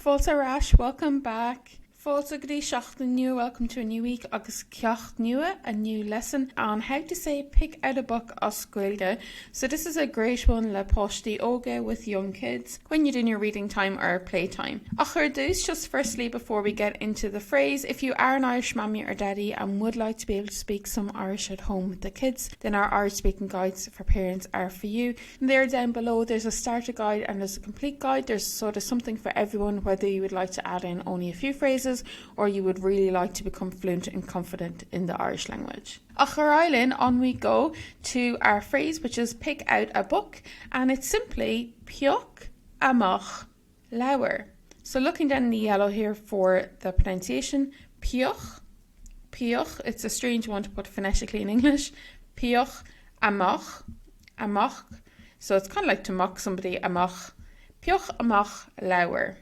Fáilte Rash, welcome back. Fáilte Gdí Seachtain Nua, welcome to a new week. Agus Ceacht Nua, a new lesson on how to say pick out a book as Gaeilge. So this is a great one le postí óga with young kids when you're doing your reading time or playtime. Achar dus, just firstly before we get into the phrase, if you are an Irish mammy or daddy and would like to be able to speak some Irish at home with the kids, then our Irish speaking guides for parents are for you. And there down below there's a starter guide and there's a complete guide. There's sort of something for everyone, whether you would like to add in only a few phrases or you would really like to become fluent and confident in the Irish language. Achar on we go to our phrase, which is pick out a book, and it's simply Pioch amach leabhar. So looking down in the yellow here for the pronunciation, Pioch, it's a strange one to put phonetically in English, Pioch amach, so it's kind of like to mock somebody, amach, Pioch amach leabhar.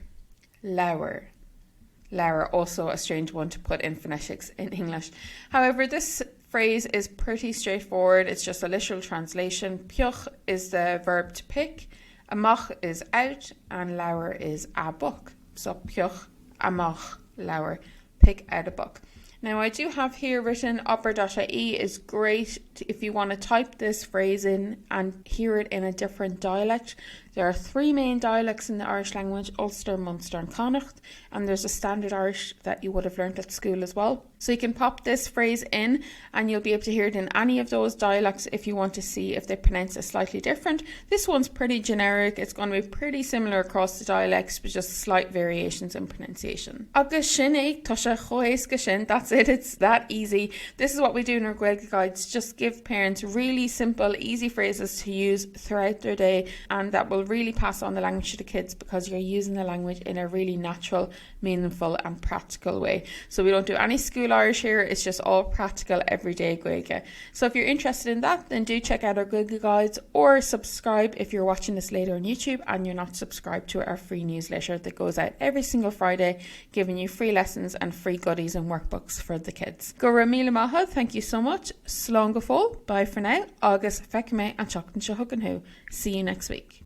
Lara, also a strange one to put in phonetics in English. However, this phrase is pretty straightforward. It's just a literal translation. Pioch is the verb to pick, amach is out, and leabhar is a book. So pioch amach leabhar, pick out a book. Now I do have here written opera.ie is great if you want to type this phrase in and hear it in a different dialect. There are three main dialects in the Irish language, Ulster, Munster and Connacht, and there's a standard Irish that you would have learnt at school as well. So you can pop this phrase in and you'll be able to hear it in any of those dialects if you want to see if they pronounce it slightly different. This one's pretty generic, it's going to be pretty similar across the dialects but just slight variations in pronunciation. Agus sin é tá sé chóisce sin, that's it, it's that easy. This is what we do in our Gaeilge guides, just give parents really simple, easy phrases to use throughout their day, and that will really pass on the language to the kids because you're using the language in a really natural, meaningful and practical way. So we don't do any school Irish here, it's just all practical everyday Gaeilge. So if you're interested in that, then do check out our Gaeilge guides or subscribe if you're watching this later on YouTube and you're not subscribed to our free newsletter that goes out every single Friday, giving you free lessons and free goodies and workbooks for the kids. Go ra míle maithe, thank you so much. Slán go fóill, bye for now, agus feicimé an teachtain seo thugann. See you next week.